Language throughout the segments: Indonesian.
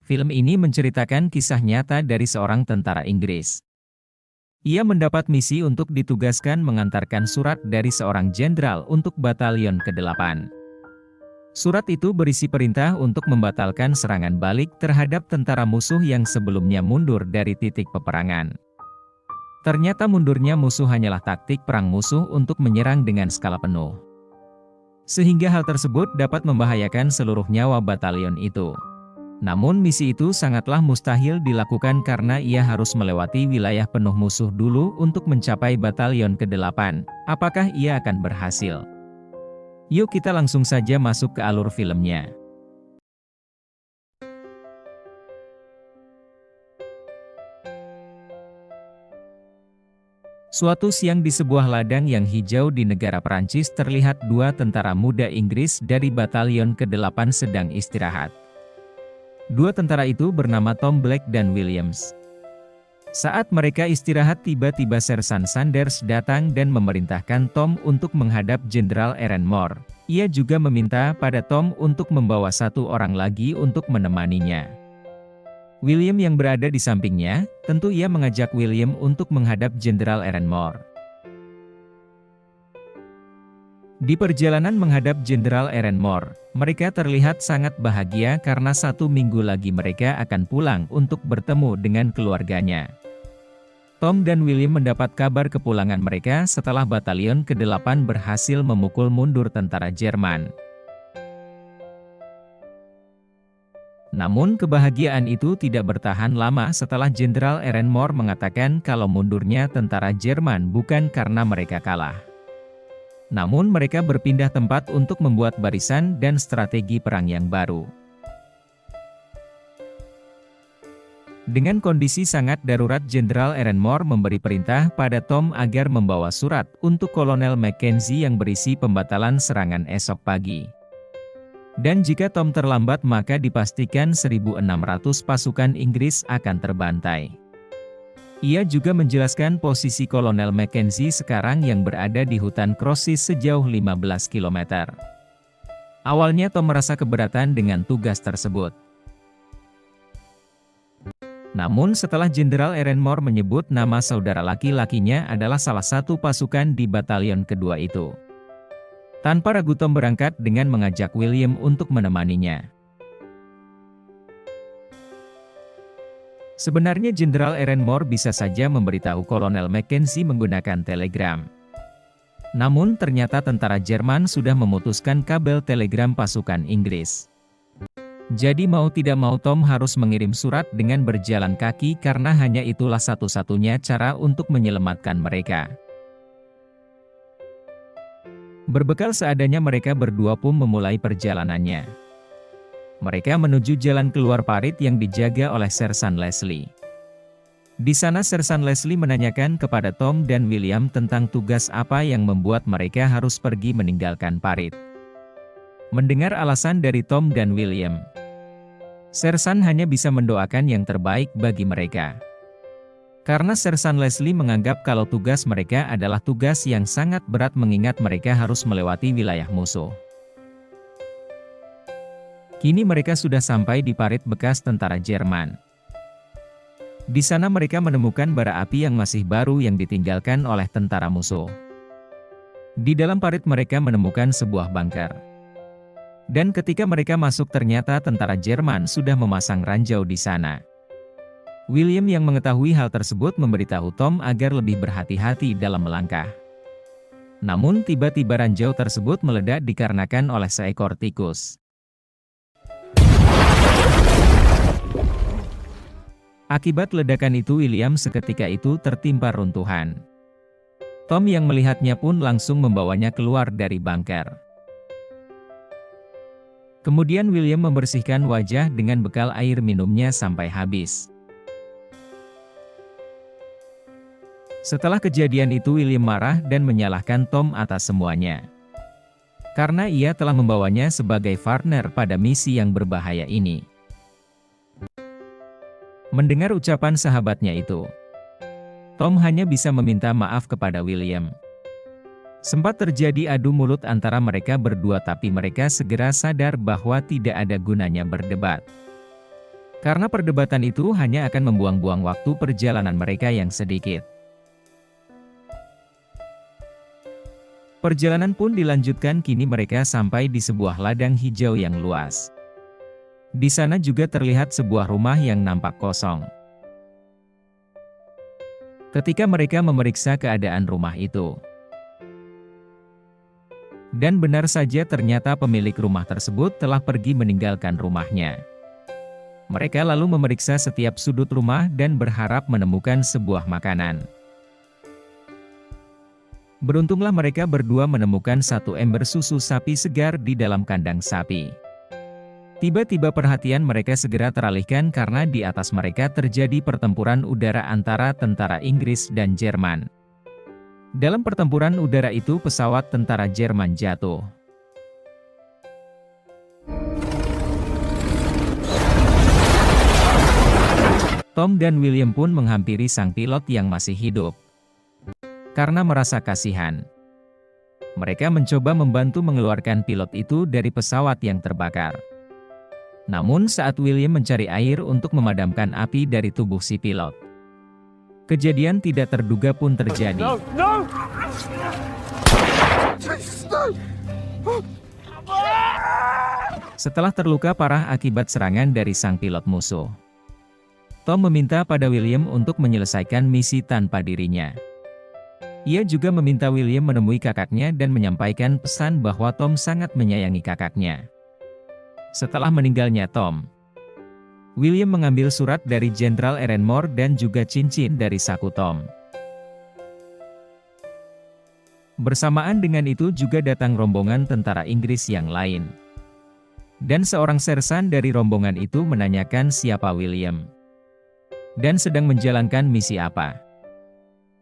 Film ini menceritakan kisah nyata dari seorang tentara Inggris. Ia mendapat misi untuk ditugaskan mengantarkan surat dari seorang jenderal untuk batalion ke-8. Surat itu berisi perintah untuk membatalkan serangan balik terhadap tentara musuh yang sebelumnya mundur dari titik peperangan. Ternyata mundurnya musuh hanyalah taktik perang musuh untuk menyerang dengan skala penuh. Sehingga hal tersebut dapat membahayakan seluruh nyawa batalion itu. Namun misi itu sangatlah mustahil dilakukan karena ia harus melewati wilayah penuh musuh dulu untuk mencapai batalion ke-8. Apakah ia akan berhasil? Yuk kita langsung saja masuk ke alur filmnya. Suatu siang di sebuah ladang yang hijau di negara Perancis terlihat dua tentara muda Inggris dari batalion ke-8 sedang istirahat. Dua tentara itu bernama Tom Black dan Williams. Saat mereka istirahat tiba-tiba Sersan Sanders datang dan memerintahkan Tom untuk menghadap Jenderal Ehrenmoor. Ia juga meminta pada Tom untuk membawa satu orang lagi untuk menemaninya. William yang berada di sampingnya, tentu ia mengajak William untuk menghadap Jenderal Ehrenmoor. Di perjalanan menghadap Jenderal Ehrenmoor, mereka terlihat sangat bahagia karena 1 minggu lagi mereka akan pulang untuk bertemu dengan keluarganya. Tom dan William mendapat kabar kepulangan mereka setelah batalion ke-8 berhasil memukul mundur tentara Jerman. Namun kebahagiaan itu tidak bertahan lama setelah Jenderal Ehrenmoor mengatakan kalau mundurnya tentara Jerman bukan karena mereka kalah. Namun mereka berpindah tempat untuk membuat barisan dan strategi perang yang baru. Dengan kondisi sangat darurat Jenderal Ehrenmoor memberi perintah pada Tom agar membawa surat untuk Kolonel Mackenzie yang berisi pembatalan serangan esok pagi. Dan jika Tom terlambat maka dipastikan 1.600 pasukan Inggris akan terbantai. Ia juga menjelaskan posisi Kolonel Mackenzie sekarang yang berada di hutan Crossis sejauh 15 km. Awalnya Tom merasa keberatan dengan tugas tersebut. Namun setelah Jenderal Ehrenmoor menyebut nama saudara laki-lakinya adalah salah satu pasukan di batalion kedua itu. Tanpa ragu Tom berangkat dengan mengajak William untuk menemaninya. Sebenarnya Jenderal Ehrenmoor bisa saja memberitahu Kolonel Mackenzie menggunakan telegram. Namun ternyata tentara Jerman sudah memutuskan kabel telegram pasukan Inggris. Jadi mau tidak mau Tom harus mengirim surat dengan berjalan kaki karena hanya itulah satu-satunya cara untuk menyelamatkan mereka. Berbekal seadanya mereka berdua pun memulai perjalanannya. Mereka menuju jalan keluar parit yang dijaga oleh Sersan Leslie. Di sana Sersan Leslie menanyakan kepada Tom dan William tentang tugas apa yang membuat mereka harus pergi meninggalkan parit. Mendengar alasan dari Tom dan William, Sersan hanya bisa mendoakan yang terbaik bagi mereka. Karena Sersan Leslie menganggap kalau tugas mereka adalah tugas yang sangat berat mengingat mereka harus melewati wilayah musuh. Kini mereka sudah sampai di parit bekas tentara Jerman. Di sana mereka menemukan bara api yang masih baru yang ditinggalkan oleh tentara musuh. Di dalam parit mereka menemukan sebuah bunker. Dan ketika mereka masuk ternyata tentara Jerman sudah memasang ranjau di sana. William yang mengetahui hal tersebut memberitahu Tom agar lebih berhati-hati dalam melangkah. Namun tiba-tiba ranjau tersebut meledak dikarenakan oleh seekor tikus. Akibat ledakan itu William seketika itu tertimpa runtuhan. Tom yang melihatnya pun langsung membawanya keluar dari bunker. Kemudian William membersihkan wajah dengan bekal air minumnya sampai habis. Setelah kejadian itu William marah dan menyalahkan Tom atas semuanya. Karena ia telah membawanya sebagai partner pada misi yang berbahaya ini. Mendengar ucapan sahabatnya itu, Tom hanya bisa meminta maaf kepada William. Sempat terjadi adu mulut antara mereka berdua tapi mereka segera sadar bahwa tidak ada gunanya berdebat. Karena perdebatan itu hanya akan membuang-buang waktu perjalanan mereka yang sedikit. Perjalanan pun dilanjutkan, kini mereka sampai di sebuah ladang hijau yang luas. Di sana juga terlihat sebuah rumah yang nampak kosong. Ketika mereka memeriksa keadaan rumah itu, dan benar saja ternyata pemilik rumah tersebut telah pergi meninggalkan rumahnya. Mereka lalu memeriksa setiap sudut rumah dan berharap menemukan sebuah makanan. Beruntunglah mereka berdua menemukan satu ember susu sapi segar di dalam kandang sapi. Tiba-tiba perhatian mereka segera teralihkan karena di atas mereka terjadi pertempuran udara antara tentara Inggris dan Jerman. Dalam pertempuran udara itu pesawat tentara Jerman jatuh. Tom dan William pun menghampiri sang pilot yang masih hidup. Karena merasa kasihan, mereka mencoba membantu mengeluarkan pilot itu dari pesawat yang terbakar. Namun saat William mencari air untuk memadamkan api dari tubuh si pilot, kejadian tidak terduga pun terjadi. Setelah terluka parah akibat serangan dari sang pilot musuh, Tom meminta pada William untuk menyelesaikan misi tanpa dirinya. Ia juga meminta William menemui kakaknya dan menyampaikan pesan bahwa Tom sangat menyayangi kakaknya. Setelah meninggalnya Tom, William mengambil surat dari Jenderal Ehrenmoor dan juga cincin dari saku Tom. Bersamaan dengan itu juga datang rombongan tentara Inggris yang lain. Dan seorang sersan dari rombongan itu menanyakan siapa William, dan sedang menjalankan misi apa.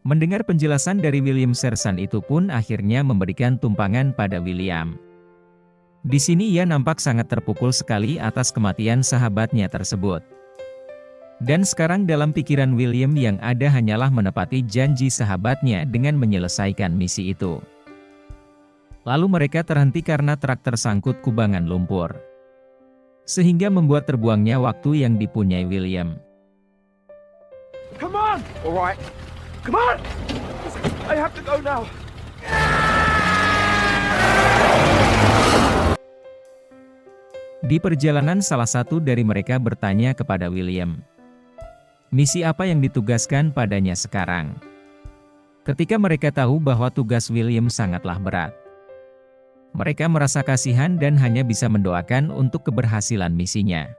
Mendengar penjelasan dari William, sersan itu pun akhirnya memberikan tumpangan pada William. Di sini ia nampak sangat terpukul sekali atas kematian sahabatnya tersebut. Dan sekarang dalam pikiran William yang ada hanyalah menepati janji sahabatnya dengan menyelesaikan misi itu. Lalu mereka terhenti karena truk tersangkut kubangan lumpur, sehingga membuat terbuangnya waktu yang dipunyai William. Come on! All right. Come on! I have to go now. Di perjalanan salah satu dari mereka bertanya kepada William, misi apa yang ditugaskan padanya sekarang? Ketika mereka tahu bahwa tugas William sangatlah berat, mereka merasa kasihan dan hanya bisa mendoakan untuk keberhasilan misinya.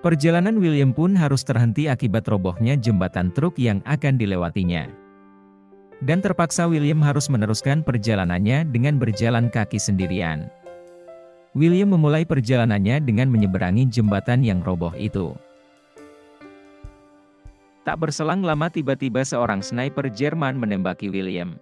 Perjalanan William pun harus terhenti akibat robohnya jembatan truk yang akan dilewatinya. Dan terpaksa William harus meneruskan perjalanannya dengan berjalan kaki sendirian. William memulai perjalanannya dengan menyeberangi jembatan yang roboh itu. Tak berselang lama tiba-tiba seorang sniper Jerman menembaki William.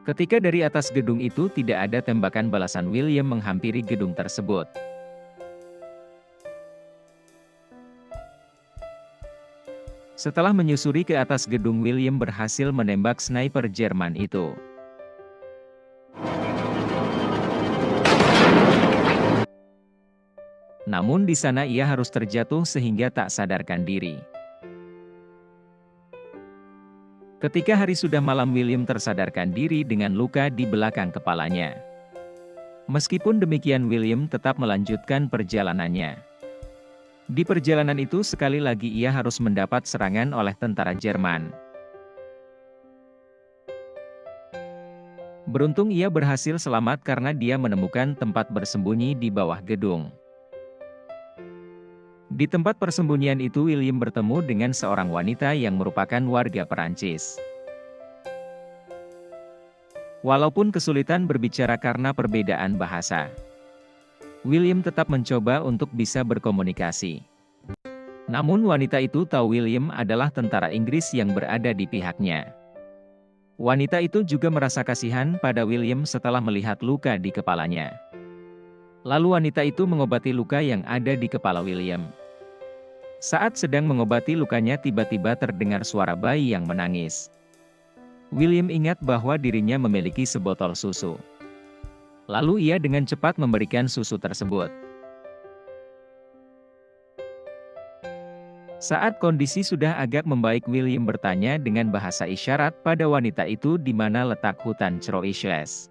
Ketika dari atas gedung itu tidak ada tembakan balasan, William menghampiri gedung tersebut. Setelah menyusuri ke atas gedung, William berhasil menembak sniper Jerman itu. Namun di sana ia harus terjatuh sehingga tak sadarkan diri. Ketika hari sudah malam, William tersadarkan diri dengan luka di belakang kepalanya. Meskipun demikian, William tetap melanjutkan perjalanannya. Di perjalanan itu sekali lagi ia harus mendapat serangan oleh tentara Jerman. Beruntung ia berhasil selamat karena dia menemukan tempat bersembunyi di bawah gedung. Di tempat persembunyian itu William bertemu dengan seorang wanita yang merupakan warga Perancis. Walaupun kesulitan berbicara karena perbedaan bahasa, William tetap mencoba untuk bisa berkomunikasi. Namun wanita itu tahu William adalah tentara Inggris yang berada di pihaknya. Wanita itu juga merasa kasihan pada William setelah melihat luka di kepalanya. Lalu wanita itu mengobati luka yang ada di kepala William. Saat sedang mengobati lukanya tiba-tiba terdengar suara bayi yang menangis. William ingat bahwa dirinya memiliki sebotol susu. Lalu ia dengan cepat memberikan susu tersebut. Saat kondisi sudah agak membaik, William bertanya dengan bahasa isyarat pada wanita itu di mana letak hutan Croixles.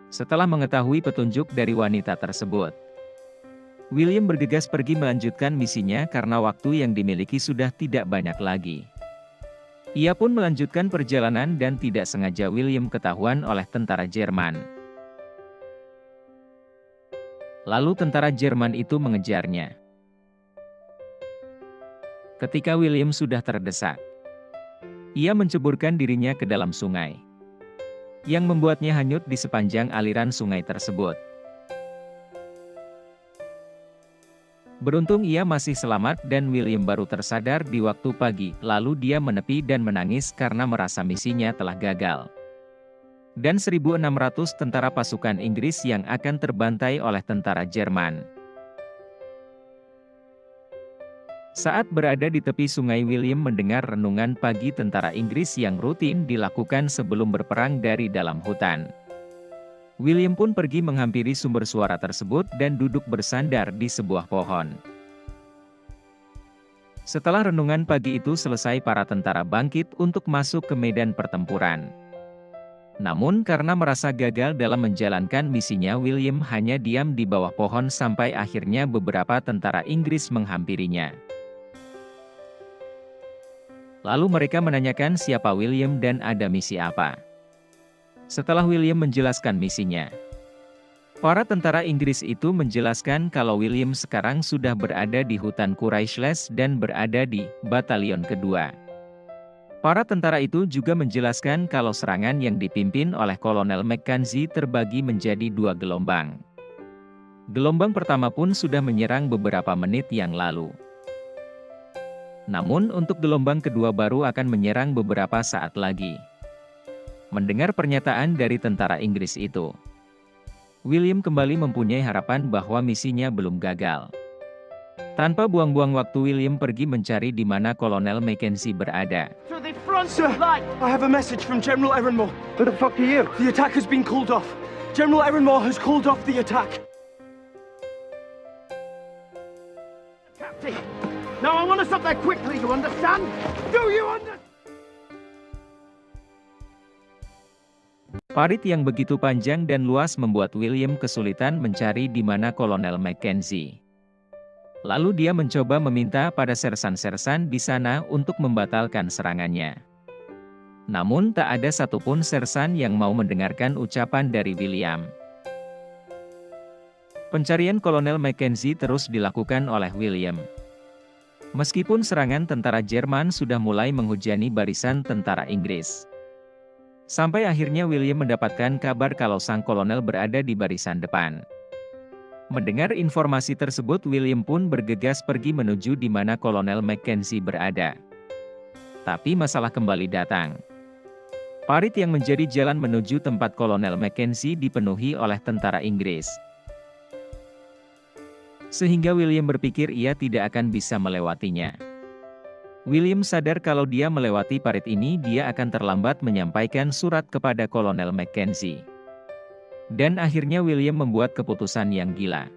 Setelah mengetahui petunjuk dari wanita tersebut, William bergegas pergi melanjutkan misinya karena waktu yang dimiliki sudah tidak banyak lagi. Ia pun melanjutkan perjalanan dan tidak sengaja William ketahuan oleh tentara Jerman. Lalu tentara Jerman itu mengejarnya. Ketika William sudah terdesak, ia menceburkan dirinya ke dalam sungai, yang membuatnya hanyut di sepanjang aliran sungai tersebut. Beruntung ia masih selamat dan William baru tersadar di waktu pagi, lalu dia menepi dan menangis karena merasa misinya telah gagal. Dan 1.600 tentara pasukan Inggris yang akan terbantai oleh tentara Jerman. Saat berada di tepi sungai, William mendengar renungan pagi tentara Inggris yang rutin dilakukan sebelum berperang dari dalam hutan. William pun pergi menghampiri sumber suara tersebut dan duduk bersandar di sebuah pohon. Setelah renungan pagi itu selesai, para tentara bangkit untuk masuk ke medan pertempuran. Namun karena merasa gagal dalam menjalankan misinya, William hanya diam di bawah pohon sampai akhirnya beberapa tentara Inggris menghampirinya. Lalu mereka menanyakan siapa William dan ada misi apa. Setelah William menjelaskan misinya, para tentara Inggris itu menjelaskan kalau William sekarang sudah berada di hutan Croixles dan berada di batalion kedua. Para tentara itu juga menjelaskan kalau serangan yang dipimpin oleh Kolonel Mackenzie terbagi menjadi 2 gelombang. Gelombang pertama pun sudah menyerang beberapa menit yang lalu. Namun untuk gelombang kedua baru akan menyerang beberapa saat lagi. Mendengar pernyataan dari tentara Inggris itu, William kembali mempunyai harapan bahwa misinya belum gagal. Tanpa buang-buang waktu, William pergi mencari di mana Kolonel Mackenzie berada. To the front, sir! I have a message from General Ehrenmoor. Who the fuck are you? The attack has been called off. General Ehrenmoor has called off the attack. Captain! Now I want to stop there quickly, you understand? Do you understand? Parit yang begitu panjang dan luas membuat William kesulitan mencari di mana Kolonel Mackenzie. Lalu dia mencoba meminta pada sersan-sersan di sana untuk membatalkan serangannya. Namun tak ada satupun sersan yang mau mendengarkan ucapan dari William. Pencarian Kolonel Mackenzie terus dilakukan oleh William. Meskipun serangan tentara Jerman sudah mulai menghujani barisan tentara Inggris. Sampai akhirnya William mendapatkan kabar kalau sang kolonel berada di barisan depan. Mendengar informasi tersebut, William pun bergegas pergi menuju di mana Kolonel Mackenzie berada. Tapi masalah kembali datang. Parit yang menjadi jalan menuju tempat Kolonel Mackenzie dipenuhi oleh tentara Inggris. Sehingga William berpikir ia tidak akan bisa melewatinya. William sadar kalau dia melewati parit ini dia akan terlambat menyampaikan surat kepada Kolonel Mackenzie. Dan akhirnya William membuat keputusan yang gila.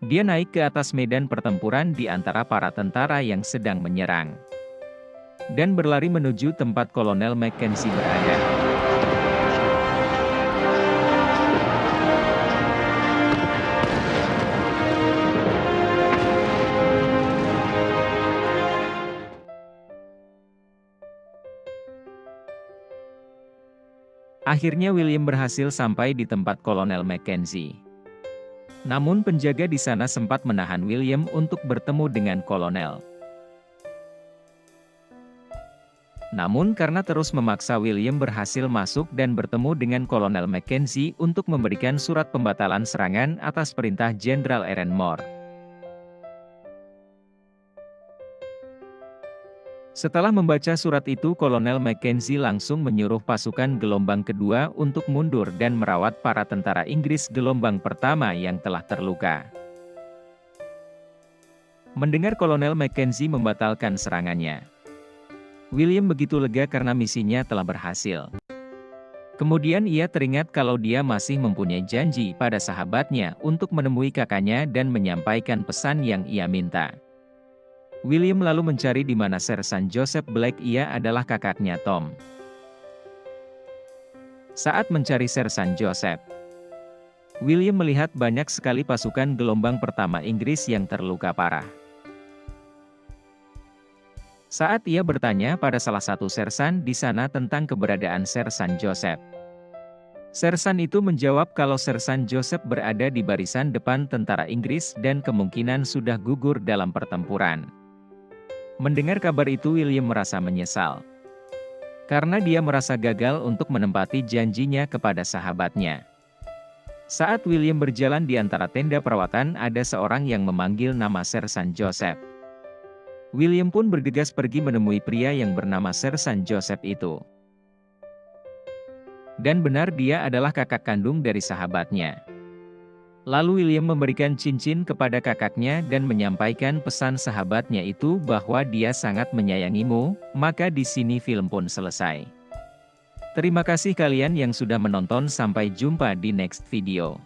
Dia naik ke atas medan pertempuran di antara para tentara yang sedang menyerang. Dan berlari menuju tempat Kolonel Mackenzie berada. Akhirnya William berhasil sampai di tempat Kolonel Mackenzie. Namun penjaga di sana sempat menahan William untuk bertemu dengan Kolonel. Namun karena terus memaksa, William berhasil masuk dan bertemu dengan Kolonel Mackenzie untuk memberikan surat pembatalan serangan atas perintah Jenderal Ehrenmoor. Setelah membaca surat itu, Kolonel Mackenzie langsung menyuruh pasukan gelombang kedua untuk mundur dan merawat para tentara Inggris gelombang pertama yang telah terluka. Mendengar Kolonel Mackenzie membatalkan serangannya, William begitu lega karena misinya telah berhasil. Kemudian ia teringat kalau dia masih mempunyai janji pada sahabatnya untuk menemui kakaknya dan menyampaikan pesan yang ia minta. William lalu mencari di mana Sersan Joseph Black, ia adalah kakaknya Tom. Saat mencari Sersan Joseph, William melihat banyak sekali pasukan gelombang pertama Inggris yang terluka parah. Saat ia bertanya pada salah satu sersan di sana tentang keberadaan Sersan Joseph, sersan itu menjawab kalau Sersan Joseph berada di barisan depan tentara Inggris dan kemungkinan sudah gugur dalam pertempuran. Mendengar kabar itu, William merasa menyesal, karena dia merasa gagal untuk menempati janjinya kepada sahabatnya. Saat William berjalan di antara tenda perawatan, ada seorang yang memanggil nama Sersan Joseph. William pun bergegas pergi menemui pria yang bernama Sersan Joseph itu. Dan benar, dia adalah kakak kandung dari sahabatnya. Lalu William memberikan cincin kepada kakaknya dan menyampaikan pesan sahabatnya itu bahwa dia sangat menyayangimu. Maka di sini film pun selesai. Terima kasih kalian yang sudah menonton, sampai jumpa di next video.